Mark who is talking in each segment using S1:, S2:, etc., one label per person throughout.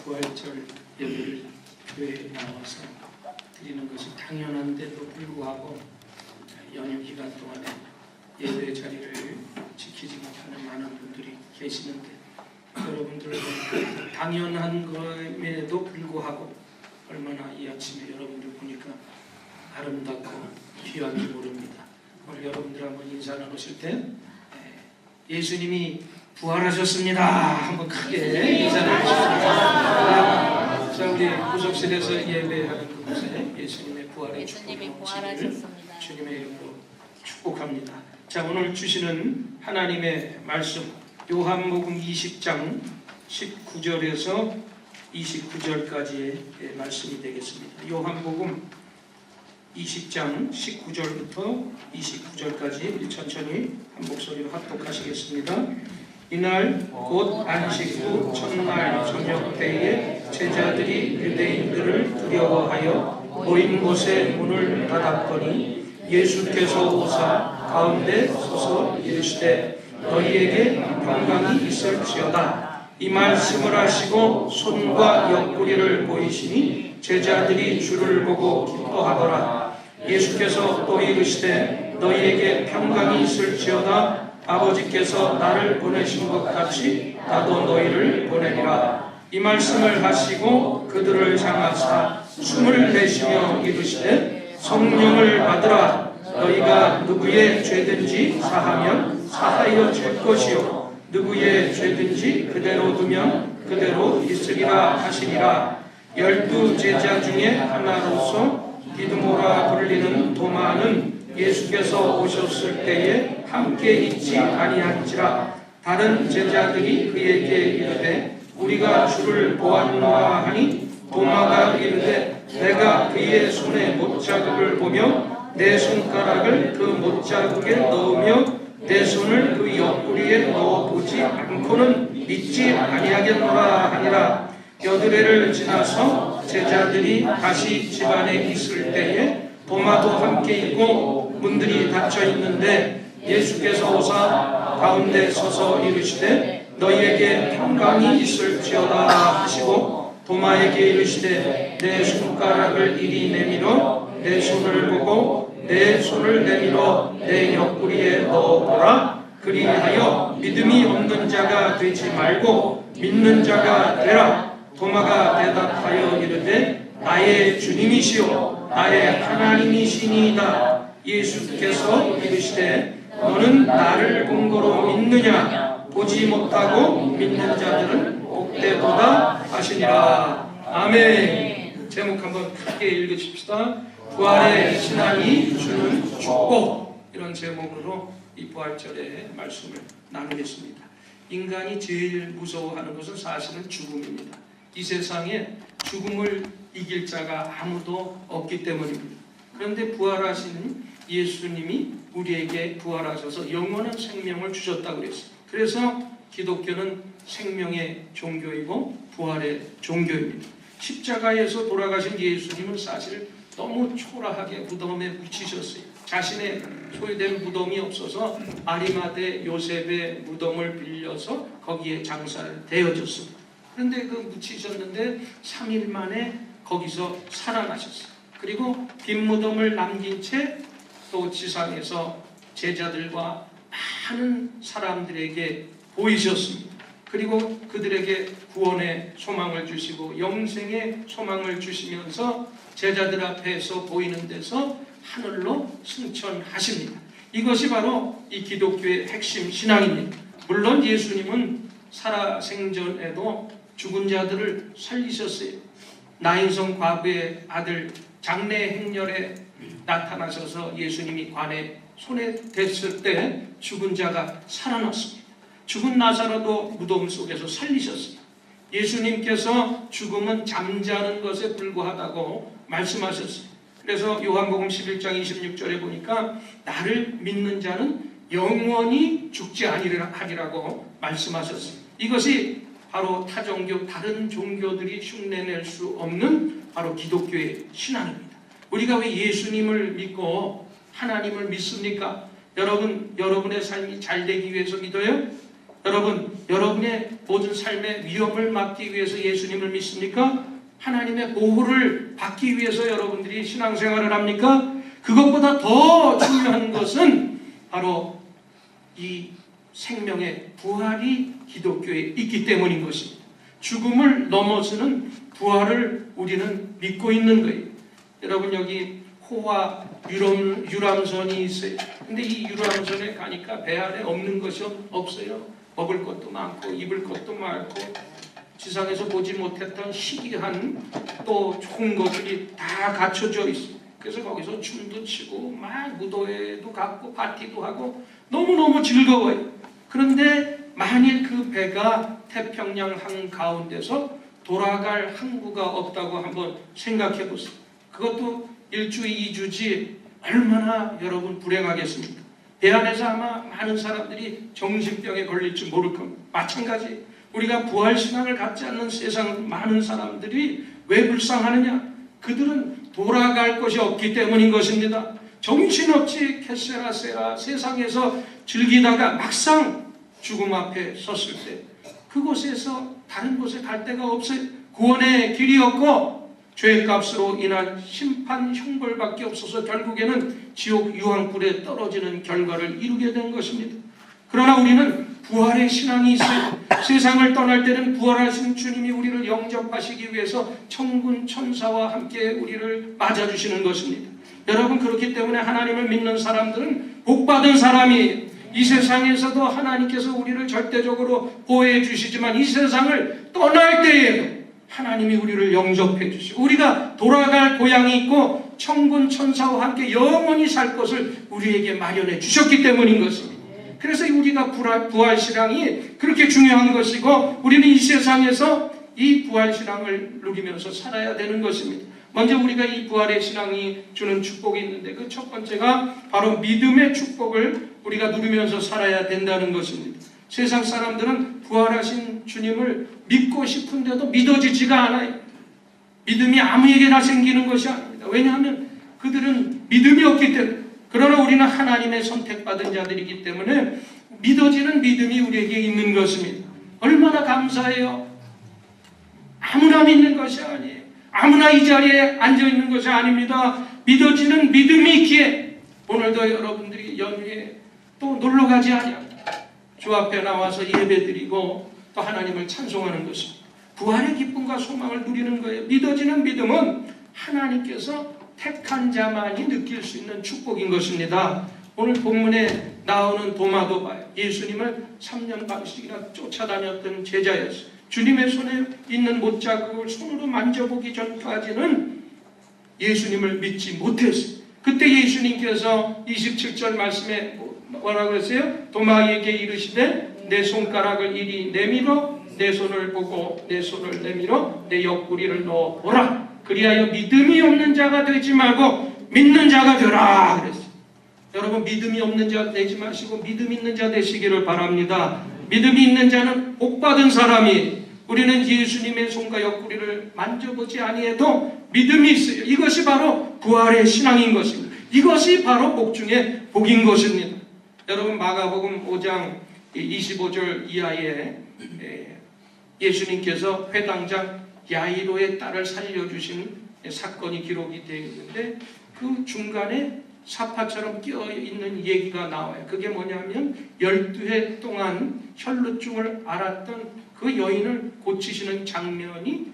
S1: 부활절 예배를 교회에 나와서 드리는 것이 당연한데도 불구하고 연휴 기간 동안에 예배 자리를 지키지 못하는 많은 분들이 계시는데, 여러분들은 당연한 것임에도 불구하고 얼마나 이 아침에 여러분들 보니까 아름답고 귀한지 모릅니다. 오늘 여러분들 한번 인사 나누실 때 예수님이 부활하셨습니다 한번 크게 인사 나누십시다. 자, 우리 구석실에서 예배하는 그곳에 예수님의 부활의 축복을 주님의 이름으로 축복합니다. 자, 오늘 주시는 하나님의 말씀 요한복음 20장 19절에서 29절까지의 말씀이 되겠습니다. 요한복음 20장 19절부터 29절까지 천천히 한 목소리로 합독하시겠습니다. 이날 곧 안식 후 첫날 저녁 때에 제자들이 유대인들을 두려워하여 모인 곳에 문을 닫았더니 예수께서 오사 가운데 서서 이르시되 너희에게 평강이 있을지어다. 이 말씀을 하시고 손과 옆구리를 보이시니 제자들이 주를 보고 기뻐하더라. 예수께서 또 이르시되 너희에게 평강이 있을지어다. 아버지께서 나를 보내신 것 같이 나도 너희를 보내리라. 이 말씀을 하시고 그들을 향하사 숨을 내쉬며 이르시되 성령을 받으라. 너희가 누구의 죄든지 사하면 사하여 줄 것이요 누구의 죄든지 그대로 두면 그대로 있으리라 하시니라. 12 제자 중에 하나로서 디두모라 불리는 도마는 예수께서 오셨을 때에 함께 있지 아니한지라. 다른 제자들이 그에게 이르되 우리가 주를 보았노라 하니 도마가 이르되 내가 그의 손에 못자국을 보며 내 손가락을 그 못자국에 넣으며 내 손을 그 옆구리에 넣어보지 않고는 믿지 아니하겠노라 하니라. 여드레를 지나서 제자들이 다시 집안에 있을 때에 도마도 함께 있고 문들이 닫혀 있는데 예수께서 오사 가운데 서서 이르시되 너희에게 평강이 있을지어다 하시고 도마에게 이르시되 내 손가락을 이리 내밀어 내 손을 보고 내 손을 내밀어 내 옆구리에 넣어보라. 그리하여 믿음이 없는 자가 되지 말고 믿는 자가 되라. 도마가 대답하여 이르되 나의 주님이시오 나의 하나님이시니이다. 예수께서 이르시되 너는 나를 본거로 믿느냐. 보지 못하고 믿는 자들은 복되도다 하시니라. 아멘. 제목 한번 크게 읽으십시다. 부활의 신앙이 주는 축복. 이런 제목으로 이 부활절의 말씀을 나누겠습니다. 인간이 제일 무서워하는 것은 사실은 죽음입니다. 이 세상에 죽음을 이길 자가 아무도 없기 때문입니다. 그런데 부활하신 예수님이 우리에게 부활하셔서 영원한 생명을 주셨다고 그랬어요. 그래서 기독교는 생명의 종교이고 부활의 종교입니다. 십자가에서 돌아가신 예수님은 사실 너무 초라하게 무덤에 묻히셨어요. 자신의 소유된 무덤이 없어서 아리마대 요셉의 무덤을 빌려서 거기에 장사를 되어졌습니다. 그런데 그 묻히셨는데 3일 만에 거기서 살아나셨어요. 그리고 빈 무덤을 남긴 채 또 지상에서 제자들과 많은 사람들에게 보이셨습니다. 그리고 그들에게 구원의 소망을 주시고 영생의 소망을 주시면서 제자들 앞에서 보이는 데서 하늘로 승천하십니다. 이것이 바로 이 기독교의 핵심 신앙입니다. 물론 예수님은 살아생전에도 죽은 자들을 살리셨어요. 나인성 과부의 아들 장래 행렬에 나타나셔서 예수님이 관에 손에 댔을 때 죽은 자가 살아났습니다. 죽은 나사로도 무덤 속에서 살리셨습니다. 예수님께서 죽음은 잠자는 것에 불과하다고 말씀하셨어요. 그래서 요한복음 11장 26절에 보니까 나를 믿는 자는 영원히 죽지 아니하리라고 말씀하셨어요. 이것이 바로 타종교 다른 종교들이 흉내낼 수 없는 바로 기독교의 신앙입니다. 우리가 왜 예수님을 믿고 하나님을 믿습니까? 여러분의 삶이 잘 되기 위해서 믿어요? 여러분의 모든 삶의 위험을 막기 위해서 예수님을 믿습니까? 하나님의 보호를 받기 위해서 여러분들이 신앙생활을 합니까? 그것보다 더 중요한 것은 바로 이 생명의 부활이 기독교에 있기 때문인 것입니다. 죽음을 넘어서는 부활을 우리는 믿고 있는 거예요. 여러분 여기 호와 유람선이 있어요. 근데 이 유람선에 가니까 배 안에 없는 것이 없어요. 먹을 것도 많고 입을 것도 많고 지상에서 보지 못했던 희귀한 또 좋은 것들이 다 갖춰져 있어요. 그래서 거기서 춤도 추고 막 무도회도 갔고 파티도 하고 너무너무 즐거워요. 그런데 만일 그 배가 태평양 한가운데서 돌아갈 항구가 없다고 한번 생각해 보세요. 그것도 1주, 2주지 얼마나 여러분 불행하겠습니까? 배 안에서 아마 많은 사람들이 정신병에 걸릴지 모를 겁니다. 마찬가지 우리가 부활신앙을 갖지 않는 세상 많은 사람들이 왜 불쌍하느냐? 그들은 돌아갈 것이 없기 때문인 것입니다. 정신없이 캐세라세라 세상에서 즐기다가 막상 죽음 앞에 섰을 때 그곳에서 다른 곳에 갈 데가 없어요. 구원의 길이 없고 죄값으로 인한 심판 형벌밖에 없어서 결국에는 지옥 유황불에 떨어지는 결과를 이루게 된 것입니다. 그러나 우리는 부활의 신앙이 있어요. 세상을 떠날 때는 부활하신 주님이 우리를 영접하시기 위해서 천군 천사와 함께 우리를 맞아주시는 것입니다. 여러분, 그렇기 때문에 하나님을 믿는 사람들은 복받은 사람이에요. 이 세상에서도 하나님께서 우리를 절대적으로 보호해 주시지만 이 세상을 떠날 때에도 하나님이 우리를 영접해 주시고 우리가 돌아갈 고향이 있고 천군 천사와 함께 영원히 살 것을 우리에게 마련해 주셨기 때문인 것입니다. 그래서 우리가 부활신앙이 그렇게 중요한 것이고 우리는 이 세상에서 이 부활신앙을 누리면서 살아야 되는 것입니다. 먼저 우리가 이 부활의 신앙이 주는 축복이 있는데 그 첫 번째가 바로 믿음의 축복을 우리가 누리면서 살아야 된다는 것입니다. 세상 사람들은 부활하신 주님을 믿고 싶은데도 믿어지지가 않아요. 믿음이 아무에게나 생기는 것이 아닙니다. 왜냐하면 그들은 믿음이 없기 때문에. 그러나 우리는 하나님의 선택받은 자들이기 때문에 믿어지는 믿음이 우리에게 있는 것입니다. 얼마나 감사해요. 아무나 믿는 것이 아니에요. 아무나 이 자리에 앉아있는 것이 아닙니다. 믿어지는 믿음이 있기에 오늘도 여러분들이 연휴에 또 놀러가지 아니합니다. 주 앞에 나와서 예배드리고 또 하나님을 찬송하는 것입니다. 부활의 기쁨과 소망을 누리는 거예요. 믿어지는 믿음은 하나님께서 택한 자만이 느낄 수 있는 축복인 것입니다. 오늘 본문에 나오는 도마도 봐요. 예수님을 3년 반씩이나 쫓아다녔던 제자였어요. 주님의 손에 있는 못자국을 손으로 만져보기 전까지는 예수님을 믿지 못했어요. 그때 예수님께서 27절 말씀에 뭐라고 했어요? 도마에게 이르시되 내 손가락을 이리 내밀어 내 손을 보고 내 손을 내밀어 내 옆구리를 넣어보라. 그리하여 믿음이 없는 자가 되지 말고 믿는 자가 되라 그랬어요. 여러분, 믿음이 없는 자 되지 마시고 믿음 있는 자 되시기를 바랍니다. 믿음이 있는 자는 복받은 사람이 우리는 예수님의 손과 옆구리를 만져보지 아니해도 믿음이 있어요. 이것이 바로 부활의 신앙인 것입니다. 이것이 바로 복 중에 복인 것입니다. 여러분, 마가복음 5장 25절 이하에 예수님께서 회당장 야이로의 딸을 살려주신 사건이 기록이 되어 있는데 그 중간에 사파처럼 끼어있는 얘기가 나와요. 그게 뭐냐면 12해 동안 혈루증을 앓았던 그 여인을 고치시는 장면이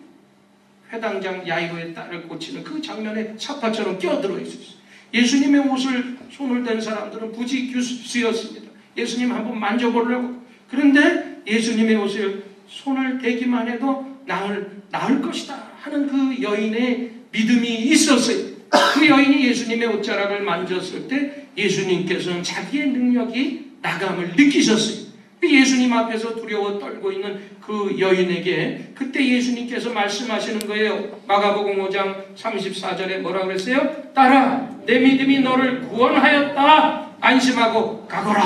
S1: 회당장 야이로의 딸을 고치는 그 장면에 사파처럼 끼어들어 있었어요. 예수님의 옷을 손을 댄 사람들은 부지규수였습니다. 예수님 한번 만져보려고. 그런데 예수님의 옷을 손을 대기만 해도 나을 것이다 하는 그 여인의 믿음이 있었어요. 그 여인이 예수님의 옷자락을 만졌을 때 예수님께서는 자기의 능력이 나감을 느끼셨어요. 예수님 앞에서 두려워 떨고 있는 그 여인에게 그때 예수님께서 말씀하시는 거예요. 마가복음 5장 34절에 뭐라고 그랬어요? 딸아, 내 믿음이 너를 구원하였다. 안심하고 가거라.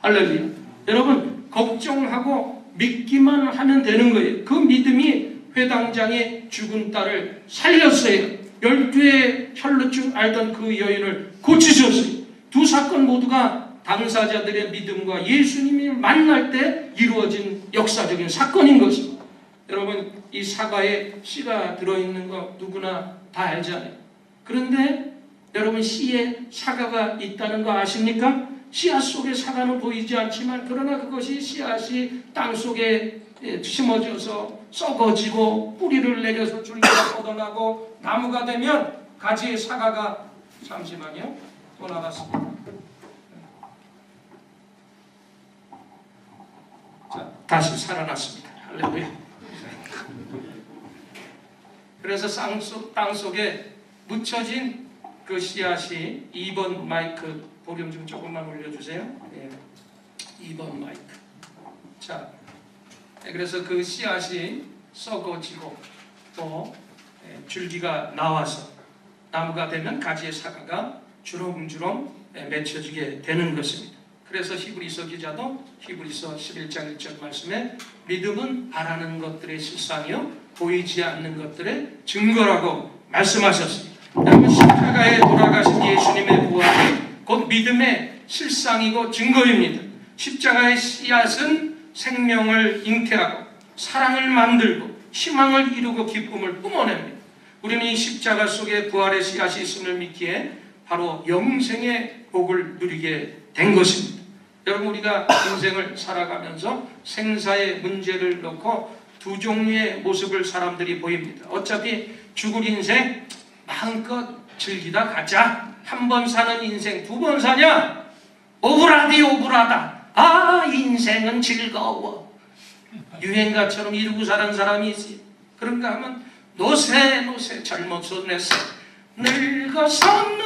S1: 할렐루야. 여러분, 걱정하고 믿기만 하면 되는 거예요. 그 믿음이 회당장의 죽은 딸을 살렸어요. 12의 혈루증 앓던 그 여인을 고치셨어요. 두 사건 모두가 당사자들의 믿음과 예수님이 만날 때 이루어진 역사적인 사건인 것입니다. 여러분, 이 사과에 씨가 들어있는 거 누구나 다 알잖아요. 그런데 여러분, 씨에 사과가 있다는 거 아십니까? 씨앗 속에 사과는 보이지 않지만 그러나 그것이 씨앗이 땅 속에 심어져서 썩어지고 뿌리를 내려서 줄기가 뻗어나고 나무가 되면 가지의 사과가 잠시만요. 또 나갔습니다. 자, 다시 살아났습니다. 할렐루야. 그래서 땅 속에 묻혀진 그 씨앗이 2번 마이크 볼륨 좀 조금만 올려주세요. 네. 2번 마이크. 자, 그래서 그 씨앗이 썩어지고 또 줄기가 나와서 나무가 되면 가지의 사과가 주렁주렁 맺혀지게 되는 것입니다. 그래서 히브리서 기자도 히브리서 11장 1절 말씀에 믿음은 바라는 것들의 실상이요 보이지 않는 것들의 증거라고 말씀하셨습니다. 여러분, 십자가에 돌아가신 예수님의 부활이 곧 믿음의 실상이고 증거입니다. 십자가의 씨앗은 생명을 잉태하고 사랑을 만들고 희망을 이루고 기쁨을 뿜어냅니다. 우리는 이 십자가 속에 부활의 씨앗이 있음을 믿기에 바로 영생의 복을 누리게 된 것입니다. 여러분, 우리가 인생을 살아가면서 생사의 문제를 놓고 두 종류의 모습을 사람들이 보입니다. 어차피 죽을 인생 마음껏 즐기다 가자. 한 번 사는 인생 두 번 사냐? 오브라디 오브라다. 아, 인생은 즐거워. 유행가처럼 이루고 사는 사람이 있어요. 그런가 하면 노세 젊어서 내세 늙어서는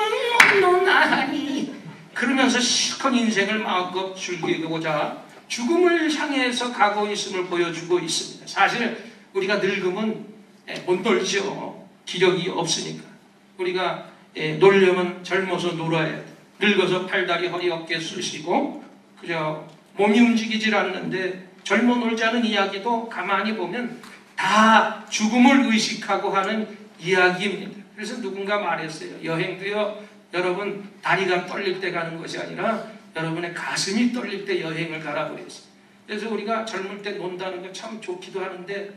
S1: 못노나니 그러면서 실컷 인생을 마음껏 즐기고자 죽음을 향해서 가고 있음을 보여주고 있습니다. 사실 우리가 늙으면 못 놀죠. 기력이 없으니까. 우리가 놀려면 젊어서 놀아야 돼. 늙어서 팔다리 허리 어깨 쑤시고 그저 몸이 움직이질 않는데 젊어 놀자는 이야기도 가만히 보면 다 죽음을 의식하고 하는 이야기입니다. 그래서 누군가 말했어요. 여행도요, 여러분 다리가 떨릴 때 가는 것이 아니라 여러분의 가슴이 떨릴 때 여행을 가라고 그랬어요. 그래서 우리가 젊을 때 논다는 거 참 좋기도 하는데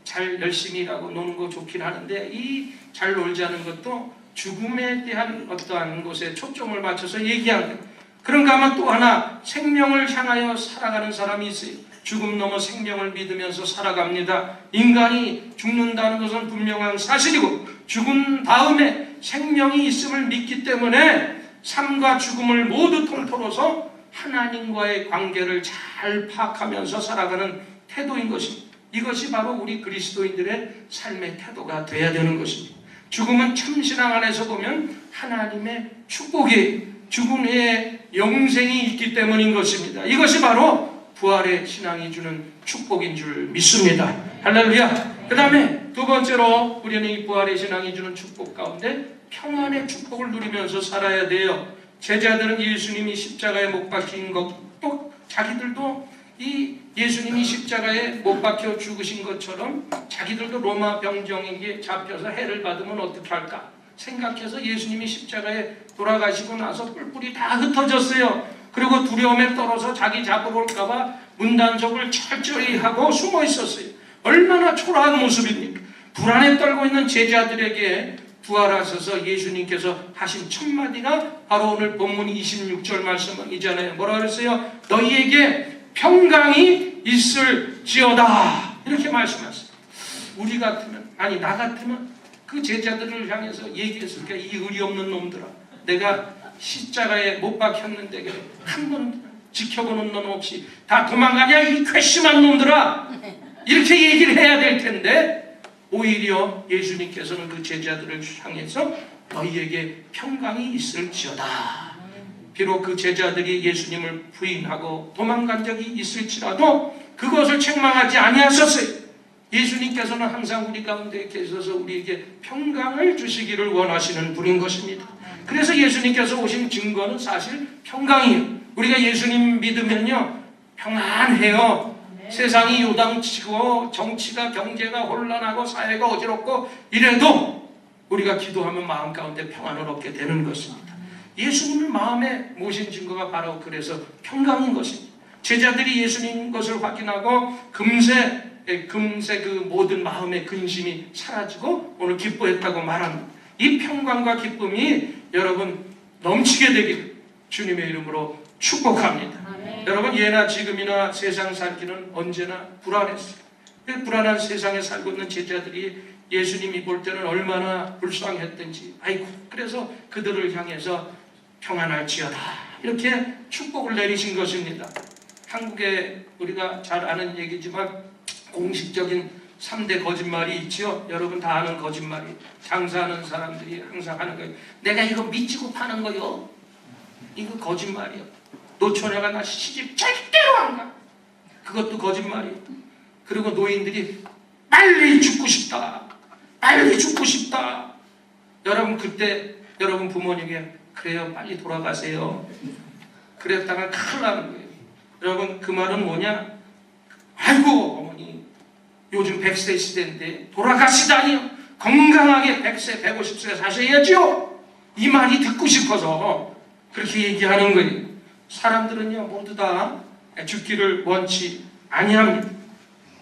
S1: 잘 열심히 일하고 노는 거 좋긴 하는데 이 잘 놀자는 것도 죽음에 대한 어떠한 곳에 초점을 맞춰서 얘기하는 거예요. 그런가 하면 또 하나 생명을 향하여 살아가는 사람이 있어요. 죽음 넘어 생명을 믿으면서 살아갑니다. 인간이 죽는다는 것은 분명한 사실이고 죽은 다음에 생명이 있음을 믿기 때문에 삶과 죽음을 모두 통틀어서 하나님과의 관계를 잘 파악하면서 살아가는 태도인 것입니다. 이것이 바로 우리 그리스도인들의 삶의 태도가 되어야 되는 것입니다. 죽음은 참신앙 안에서 보면 하나님의 축복이 죽음 후에 영생이 있기 때문인 것입니다. 이것이 바로 부활의 신앙이 주는 축복인 줄 믿습니다. 할렐루야. 그 다음에 두 번째로 우리는 이 부활의 신앙이 주는 축복 가운데 평안의 축복을 누리면서 살아야 돼요. 제자들은 예수님이 십자가에 못 박힌 것도 자기들도 이 예수님이 십자가에 못 박혀 죽으신 것처럼 자기들도 로마 병정에게 잡혀서 해를 받으면 어떻게 할까 생각해서 예수님이 십자가에 돌아가시고 나서 뿔뿔이 다 흩어졌어요. 그리고 두려움에 떨어서 자기 잡으러 올까봐 문단속을 철저히 하고 숨어 있었어요. 얼마나 초라한 모습입니까? 불안에 떨고 있는 제자들에게 부활하셔서 예수님께서 하신 첫 마디가 바로 오늘 본문 26절 말씀이잖아요. 뭐라 그랬어요? 너희에게 평강이 있을지어다. 이렇게 말씀하셨어요. 우리 같으면, 아니 나 같으면 그 제자들을 향해서 얘기했을까? 이 의리 없는 놈들아, 내가 십자가에 못 박혔는데 그래 한 번 지켜보는 놈 없이 다 도망가냐 이 괘씸한 놈들아, 이렇게 얘기를 해야 될 텐데 오히려 예수님께서는 그 제자들을 향해서 너희에게 평강이 있을지어다. 비록 그 제자들이 예수님을 부인하고 도망간 적이 있을지라도 그것을 책망하지 아니하셨어요. 예수님께서는 항상 우리 가운데 계셔서 우리에게 평강을 주시기를 원하시는 분인 것입니다. 그래서 예수님께서 오신 증거는 사실 평강이에요. 우리가 예수님 믿으면요 평안해요. 세상이 요당치고 정치가 경제가 혼란하고 사회가 어지럽고 이래도 우리가 기도하면 마음 가운데 평안을 얻게 되는 것입니다. 예수님을 마음에 모신 증거가 바로 그래서 평강인 것입니다. 제자들이 예수님 것을 확인하고 금세 그 모든 마음의 근심이 사라지고 오늘 기뻐했다고 말합니다. 이 평강과 기쁨이 여러분 넘치게 되기를 주님의 이름으로 축복합니다. 여러분 예나 지금이나 세상 살기는 언제나 불안했어요. 불안한 세상에 살고 있는 제자들이 예수님이 볼 때는 얼마나 불쌍했던지 아이고 그래서 그들을 향해서 평안할지어다 이렇게 축복을 내리신 것입니다. 한국에 우리가 잘 아는 얘기지만 공식적인 3대 거짓말이 있죠. 여러분 다 아는 거짓말이 장사하는 사람들이 항상 하는 거예요. 내가 이거 미치고 파는 거요. 이거 거짓말이요. 노처녀가 나 시집 절대로 안 가. 그것도 거짓말이요. 그리고 노인들이 빨리 죽고 싶다. 빨리 죽고 싶다. 여러분 그때 여러분 부모님에게 그래요, 빨리 돌아가세요. 그랬다가 큰일 나는 거예요. 여러분, 그 말은 뭐냐? 아이고 어머니 요즘 100세 시대인데 돌아가시다니요. 건강하게 100세 150세 사셔야죠. 이 말이 듣고 싶어서 그렇게 얘기하는 거예요. 사람들은요 모두 다 죽기를 원치 아니합니다.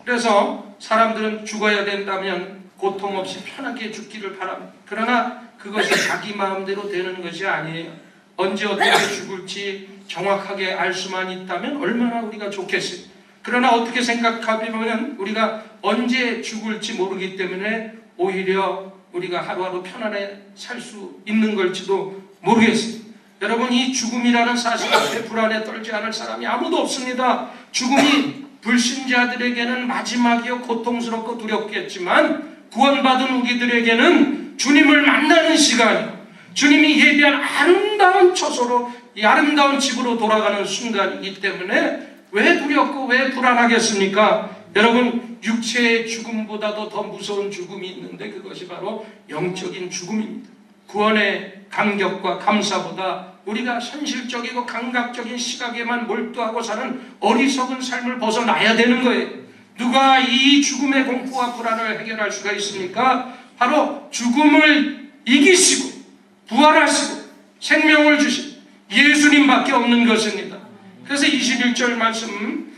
S1: 그래서 사람들은 죽어야 된다면 고통 없이 편하게 죽기를 바랍니다. 그러나 그것이 자기 마음대로 되는 것이 아니에요. 언제 어떻게 죽을지 정확하게 알 수만 있다면 얼마나 우리가 좋겠어요. 그러나 어떻게 생각하면 우리가 언제 죽을지 모르기 때문에 오히려 우리가 하루하루 편안하게 살 수 있는 걸지도 모르겠어요. 여러분, 이 죽음이라는 사실 앞에 불안에 떨지 않을 사람이 아무도 없습니다. 죽음이 불신자들에게는 마지막이요 고통스럽고 두렵겠지만 구원받은 우리들에게는 주님을 만나는 시간이요, 주님이 예비한 아름다운 처소로, 이 아름다운 집으로 돌아가는 순간이기 때문에 왜 두렵고 왜 불안하겠습니까? 여러분, 육체의 죽음보다도 더 무서운 죽음이 있는데 그것이 바로 영적인 죽음입니다. 구원의 감격과 감사보다 우리가 현실적이고 감각적인 시각에만 몰두하고 사는 어리석은 삶을 벗어나야 되는 거예요. 누가 이 죽음의 공포와 불안을 해결할 수가 있습니까? 바로 죽음을 이기시고 부활하시고 생명을 주신 예수님밖에 없는 것입니다. 그래서 21절 말씀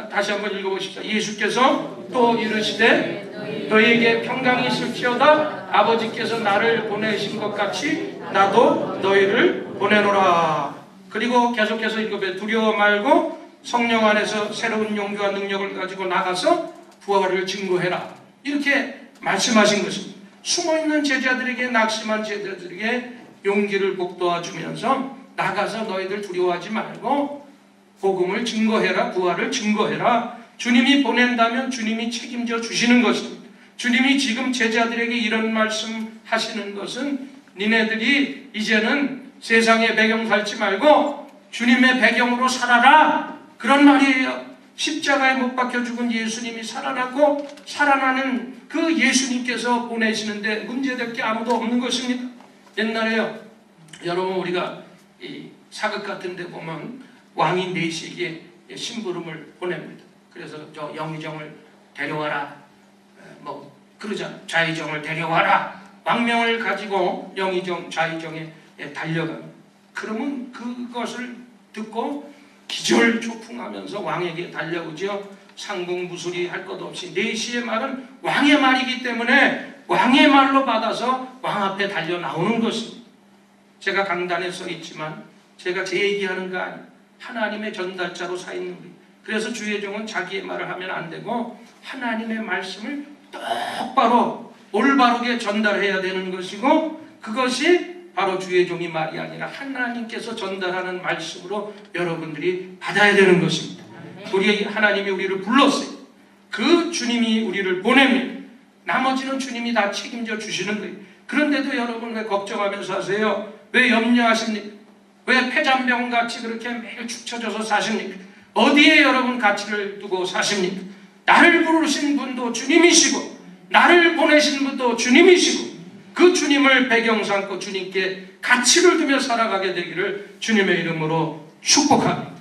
S1: 다시 한번 읽어보십시오. 예수께서 또 이르시되 너희에게 평강이 있을지어다. 아버지께서 나를 보내신 것 같이 나도 너희를 보내노라. 그리고 계속해서 읽어보세요. 두려워 말고 성령 안에서 새로운 용기와 능력을 가지고 나가서 부활을 증거해라. 이렇게 말씀하신 것입니다. 숨어있는 제자들에게, 낙심한 제자들에게 용기를 북돋아주면서 나가서 너희들 두려워하지 말고 복음을 증거해라, 부활을 증거해라. 주님이 보낸다면 주님이 책임져 주시는 것입니다. 주님이 지금 제자들에게 이런 말씀 하시는 것은 니네들이 이제는 세상의 배경 살지 말고 주님의 배경으로 살아라, 그런 말이에요. 십자가에 못 박혀 죽은 예수님이 살아나고 살아나는 그 예수님께서 보내시는데 문제될 게 아무도 없는 것입니다. 옛날에요, 여러분, 우리가 이 사극 같은 데 보면 왕이 내시에게 심부름을 보냅니다. 그래서 저 영의정을 데려와라, 뭐 그러잖아요. 좌의정을 데려와라. 왕명을 가지고 영의정, 좌의정에 달려갑니다. 그러면 그것을 듣고 기절초풍하면서 왕에게 달려오죠. 상궁무술이 할 것 없이 내시의 말은 왕의 말이기 때문에 왕의 말로 받아서 왕 앞에 달려 나오는 것입니다. 제가 강단에 서 있지만 제가 제 얘기하는 거 아니에요. 하나님의 전달자로 서 있는 거예요. 그래서 주의종은 자기의 말을 하면 안 되고 하나님의 말씀을 똑바로 올바르게 전달해야 되는 것이고, 그것이 바로 주의 종이 말이 아니라 하나님께서 전달하는 말씀으로 여러분들이 받아야 되는 것입니다. 우리 하나님이 우리를 불렀어요. 그 주님이 우리를 보냅니다. 나머지는 주님이 다 책임져 주시는 거예요. 그런데도 여러분 왜 걱정하면서 사세요? 왜 염려하십니까? 왜 폐잔병같이 그렇게 매일 축 처져서 사십니까? 어디에 여러분 가치를 두고 사십니까? 나를 부르신 분도 주님이시고 나를 보내신 분도 주님이시고 그 주님을 배경 삼고 주님께 가치를 두며 살아가게 되기를 주님의 이름으로 축복합니다.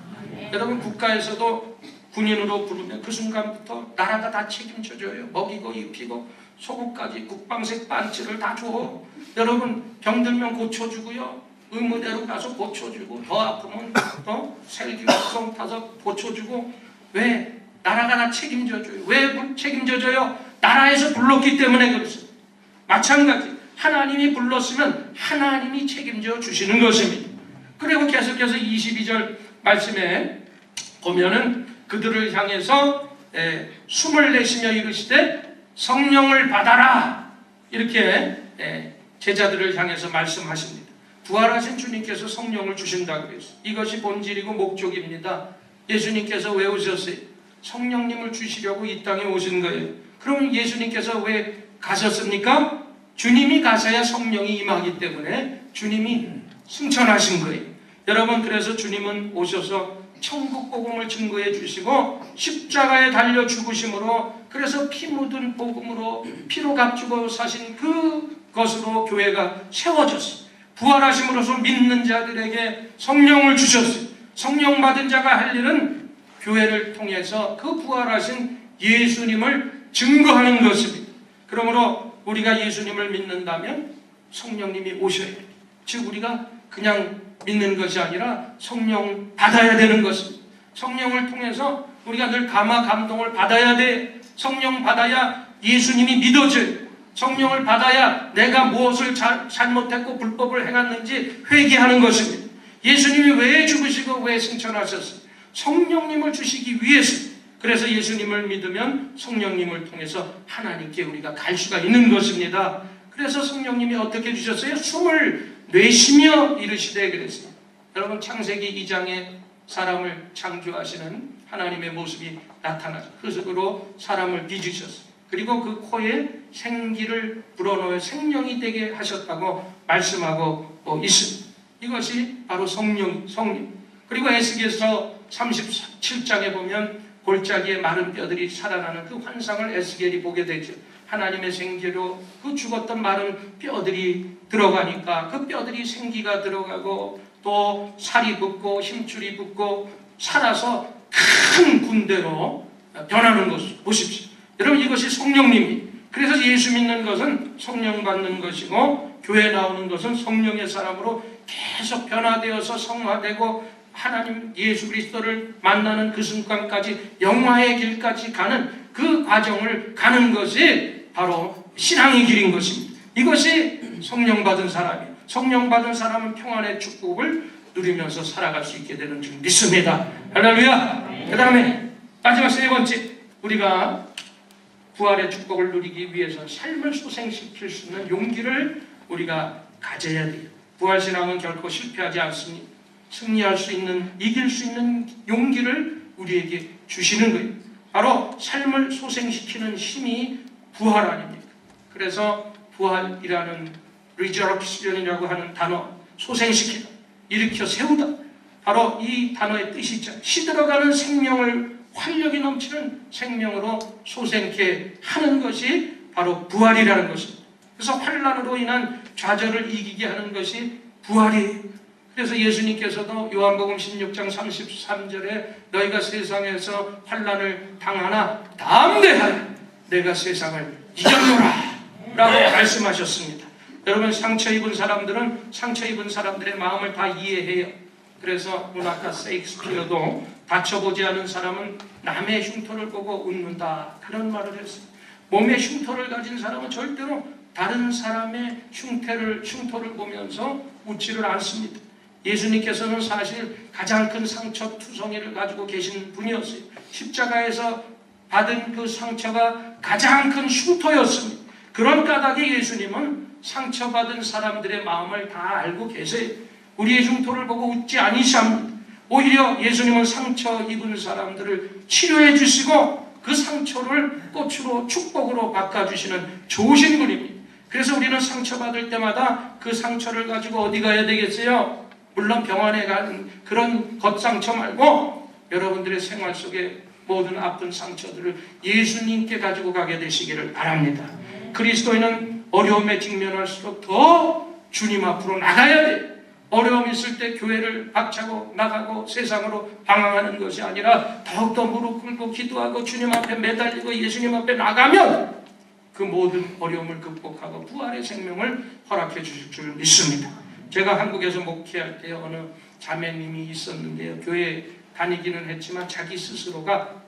S1: 여러분, 국가에서도 군인으로 부르면 그 순간부터 나라가 다 책임져줘요. 먹이고 입히고 속옷까지 국방색 반지를 다 줘. 여러분, 병들면 고쳐주고요, 의무대로 가서 고쳐주고, 더 아프면 셀기성 타서 고쳐주고. 왜? 나라가 다 책임져줘요. 왜 책임져줘요? 나라에서 불렀기 때문에 그렇습니다. 마찬가지, 하나님이 불렀으면 하나님이 책임져 주시는 것입니다. 그리고 계속해서 22절 말씀에 보면은 그들을 향해서 숨을 내쉬며 이르시되 성령을 받아라, 이렇게 제자들을 향해서 말씀하십니다. 부활하신 주님께서 성령을 주신다고 그랬어요. 이것이 본질이고 목적입니다. 예수님께서 왜 오셨어요? 성령님을 주시려고 이 땅에 오신 거예요. 그럼 예수님께서 왜 가셨습니까? 주님이 가셔야 성령이 임하기 때문에 주님이 승천하신 거예요. 여러분, 그래서 주님은 오셔서 천국 복음을 증거해 주시고 십자가에 달려 죽으심으로, 그래서 피 묻은 복음으로 피로 값주고 사신 그것으로 교회가 세워졌어요. 부활하심으로써 믿는 자들에게 성령을 주셨어요. 성령 받은 자가 할 일은 교회를 통해서 그 부활하신 예수님을 증거하는 것입니다. 그러므로 우리가 예수님을 믿는다면 성령님이 오셔야 돼요. 즉 우리가 그냥 믿는 것이 아니라 성령 받아야 되는 것입니다. 성령을 통해서 우리가 늘 감화 감동을 받아야 돼. 성령 받아야 예수님이 믿어져요. 성령을 받아야 내가 무엇을 잘못했고 불법을 행했는지 회개하는 것입니다. 예수님이 왜 죽으시고 왜 승천하셨어요? 성령님을 주시기 위해서. 그래서 예수님을 믿으면 성령님을 통해서 하나님께 우리가 갈 수가 있는 것입니다. 그래서 성령님이 어떻게 주셨어요? 숨을 내쉬며 이르시되 그랬어요. 여러분 창세기 2장에 사람을 창조하시는 하나님의 모습이 나타나죠. 흙으로 사람을 빚으셨어요. 그리고 그 코에 생기를 불어넣어 생명이 되게 하셨다고 말씀하고 있습니다. 이것이 바로 성령. 그리고 에스겔서 37장에 보면 골짜기에 마른 뼈들이 살아나는 그 환상을 에스겔이 보게 되죠. 하나님의 생기로 그 죽었던 마른 뼈들이 들어가니까 그 뼈들이 생기가 들어가고 또 살이 붙고 힘줄이 붙고 살아서 큰 군대로 변하는 것을 보십시오. 여러분 이것이 성령님이. 그래서 예수 믿는 것은 성령 받는 것이고 교회 나오는 것은 성령의 사람으로 계속 변화되어서 성화되고 하나님 예수 그리스도를 만나는 그 순간까지 영화의 길까지 가는 그 과정을 가는 것이 바로 신앙의 길인 것입니다. 이것이 성령 받은 사람이에요. 성령 받은 사람은 평안의 축복을 누리면서 살아갈 수 있게 되는 줄 믿습니다. 할렐루야. 그 다음에 마지막 세 번째, 우리가 부활의 축복을 누리기 위해서 삶을 소생시킬 수 있는 용기를 우리가 가져야 돼요. 부활신앙은 결코 실패하지 않습니다. 승리할 수 있는, 이길 수 있는 용기를 우리에게 주시는 거예요. 바로 삶을 소생시키는 힘이 부활 아닙니까? 그래서 부활이라는 resurrection이라고 하는 단어, 소생시키다, 일으켜 세우다, 바로 이 단어의 뜻이 있죠. 시들어가는 생명을 활력이 넘치는 생명으로 소생케 하는 것이 바로 부활이라는 것입니다. 그래서 환난으로 인한 좌절을 이기게 하는 것이 부활이에요. 그래서 예수님께서도 요한복음 16장 33절에 너희가 세상에서 환난을 당하나 담대하여 내가 세상을 이겼노라 라고 말씀하셨습니다. 여러분 상처 입은 사람들은 상처 입은 사람들의 마음을 다 이해해요. 그래서 문학가 세익스피어도 다쳐보지 않은 사람은 남의 흉터를 보고 웃는다 그런 말을 했어요. 몸에 흉터를 가진 사람은 절대로 다른 사람의 흉터를 보면서 웃지를 않습니다. 예수님께서는 사실 가장 큰 상처 투성이를 가지고 계신 분이었어요. 십자가에서 받은 그 상처가 가장 큰 흉터였습니다. 그런 까닭에 예수님은 상처받은 사람들의 마음을 다 알고 계세요. 우리의 흉터를 보고 웃지 아니시합니다. 오히려 예수님은 상처 입은 사람들을 치료해 주시고 그 상처를 꽃으로 축복으로 바꿔주시는 좋으신 분입니다. 그래서 우리는 상처받을 때마다 그 상처를 가지고 어디 가야 되겠어요? 물론 병원에 가는 그런 겉상처 말고 여러분들의 생활 속에 모든 아픈 상처들을 예수님께 가지고 가게 되시기를 바랍니다. 그리스도인은 어려움에 직면할수록 더 주님 앞으로 나가야 돼요. 어려움 있을 때 교회를 박차고 나가고 세상으로 방황하는 것이 아니라 더욱더 무릎 꿇고 기도하고 주님 앞에 매달리고 예수님 앞에 나가면 그 모든 어려움을 극복하고 부활의 생명을 허락해 주실 줄 믿습니다. 제가 한국에서 목회할 때 어느 자매님이 있었는데요. 교회 다니기는 했지만 자기 스스로가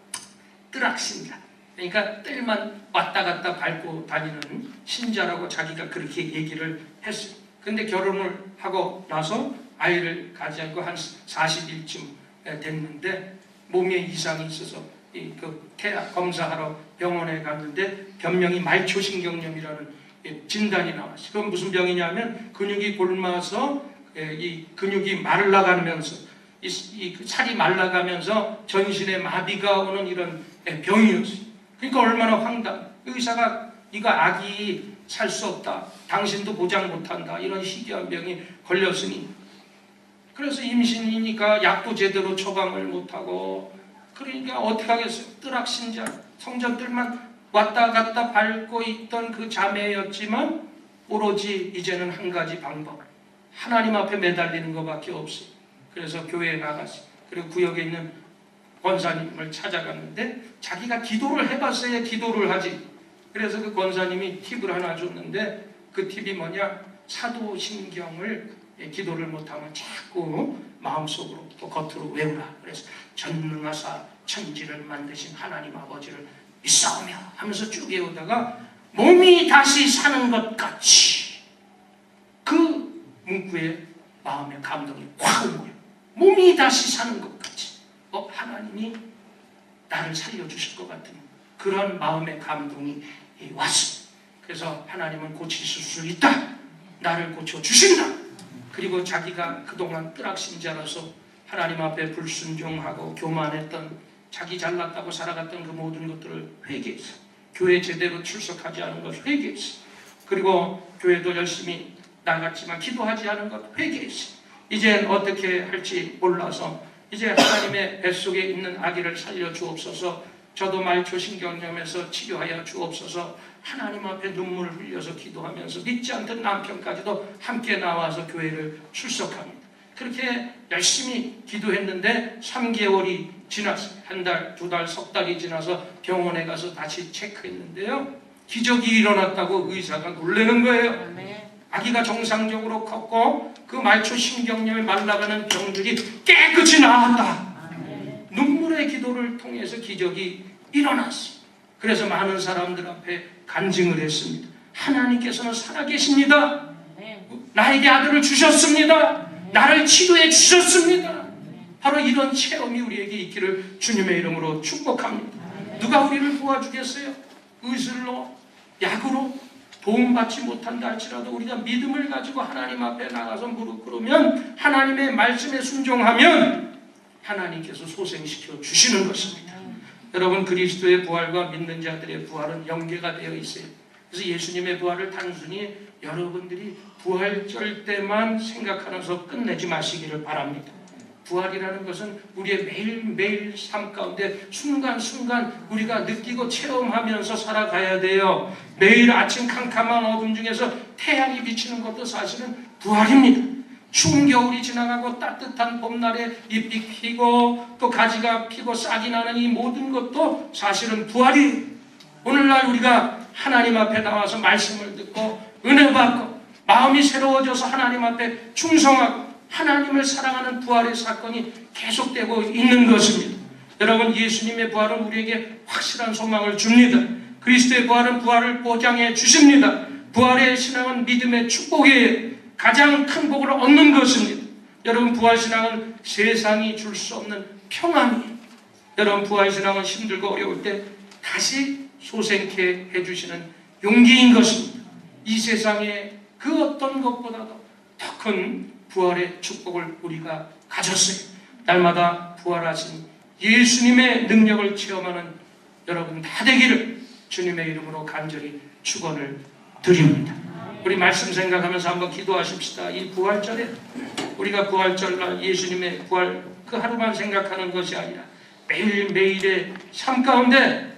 S1: 뜰악신자, 그러니까 뜰만 왔다 갔다 밟고 다니는 신자라고 자기가 그렇게 얘기를 했어요. 근데 결혼을 하고 나서 아이를 가지고 한 40일쯤 됐는데 몸에 이상이 있어서 그 태아 검사하러 병원에 갔는데 변명이 말초신경염이라는 진단이 나왔어요. 그건 무슨 병이냐면 근육이 곪아서 이 근육이 말라가면서 이 살이 말라가면서 전신에 마비가 오는 이런 병이었어요. 그러니까 얼마나 황당. 의사가 이거 아기 살 수 없다. 당신도 보장 못한다. 이런 희귀한 병이 걸렸으니. 그래서 임신이니까 약도 제대로 처방을 못하고 그러니까 어떻게 하겠어요? 뜰악신자 성전들만 왔다 갔다 밟고 있던 그 자매였지만 오로지 이제는 한 가지 방법. 하나님 앞에 매달리는 것밖에 없어요. 그래서 교회에 나갔어요. 그리고 구역에 있는 권사님을 찾아갔는데 자기가 기도를 해봤어야 기도를 하지. 그래서 그 권사님이 팁을 하나 줬는데 그 팁이 뭐냐? 사도신경을 기도를 못하면 자꾸 마음속으로 또 겉으로 외우라. 그래서 전능하사 천지를 만드신 하나님 아버지를 믿사오며 하면서 쭉 외우다가 몸이 다시 사는 것 같이 그 문구에 마음의 감동이 확 온 거예요. 몸이 다시 사는 것 같이 하나님이 나를 살려주실 것 같은 그런 마음의 감동이 왔습니다. 그래서 하나님은 고치실 수 있다. 나를 고쳐주신다. 그리고 자기가 그동안 뜨락신자라서 하나님 앞에 불순종하고 교만했던 자기 잘났다고 살아갔던 그 모든 것들을 회개했어요. 교회 제대로 출석하지 않은 것을 회개했어요. 그리고 교회도 열심히 나갔지만 기도하지 않은 것 회개했어요. 이젠 어떻게 할지 몰라서 이제 하나님의 뱃속에 있는 아기를 살려 주옵소서. 저도 말초신경염에서 치료하여 주옵소서. 하나님 앞에 눈물을 흘려서 기도하면서 믿지 않던 남편까지도 함께 나와서 교회를 출석합니다. 그렇게 열심히 기도했는데 3개월이 지났어요. 한 달, 두 달, 석 달이 지나서 병원에 가서 다시 체크했는데요. 기적이 일어났다고 의사가 놀라는 거예요. 아기가 정상적으로 컸고 그 말초신경염에 말라가는 병들이 깨끗이 나았다. 눈물의 기도를 통해서 기적이 일어났어요. 그래서 많은 사람들 앞에 간증을 했습니다. 하나님께서는 살아계십니다. 나에게 아들을 주셨습니다. 나를 치료해 주셨습니다. 바로 이런 체험이 우리에게 있기를 주님의 이름으로 축복합니다. 누가 우리를 도와주겠어요? 의술로, 약으로 도움받지 못한다 할지라도 우리가 믿음을 가지고 하나님 앞에 나가서 무릎 꿇으면 하나님의 말씀에 순종하면 하나님께서 소생시켜 주시는 것입니다. 여러분, 그리스도의 부활과 믿는 자들의 부활은 연계가 되어 있어요. 그래서 예수님의 부활을 단순히 여러분들이 부활절 때만 생각하면서 끝내지 마시기를 바랍니다. 부활이라는 것은 우리의 매일매일 삶 가운데 순간순간 우리가 느끼고 체험하면서 살아가야 돼요. 매일 아침 캄캄한 어둠 중에서 태양이 비치는 것도 사실은 부활입니다. 추운 겨울이 지나가고 따뜻한 봄날에 잎이 피고 또 가지가 피고 싹이 나는 이 모든 것도 사실은 부활이에요. 오늘날 우리가 하나님 앞에 나와서 말씀을 듣고 은혜 받고 마음이 새로워져서 하나님 앞에 충성하고 하나님을 사랑하는 부활의 사건이 계속되고 있는 것입니다. 여러분, 예수님의 부활은 우리에게 확실한 소망을 줍니다. 그리스도의 부활은 부활을 보장해 주십니다. 부활의 신앙은 믿음의 축복이에요. 가장 큰 복을 얻는 것입니다. 여러분, 부활신앙은 세상이 줄 수 없는 평안이에요. 여러분, 부활신앙은 힘들고 어려울 때 다시 소생케 해주시는 용기인 것입니다. 이 세상에 그 어떤 것보다도 더 큰 부활의 축복을 우리가 가졌어요. 날마다 부활하신 예수님의 능력을 체험하는 여러분 다 되기를 주님의 이름으로 간절히 축원을 드립니다. 우리 말씀 생각하면서 한번 기도하십시다. 이 부활절에 우리가 부활절날 예수님의 부활 그 하루만 생각하는 것이 아니라 매일매일의 삶 가운데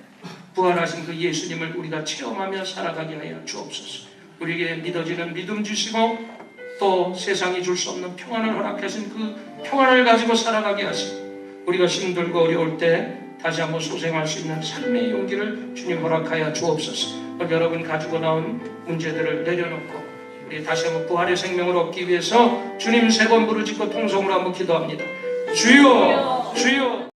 S1: 부활하신 그 예수님을 우리가 체험하며 살아가게 하여 주옵소서. 우리에게 믿어지는 믿음 주시고 또 세상이 줄 수 없는 평안을 허락하신 그 평안을 가지고 살아가게 하시고 우리가 힘들고 어려울 때 다시 한번 소생할 수 있는 삶의 용기를 주님 허락하여 주옵소서. 여러분 가지고 나온 문제들을 내려놓고 우리 다시 한번 부활의 생명을 얻기 위해서 주님 3번 부르짖고 통성으로 한번 기도합니다. 주여, 주여.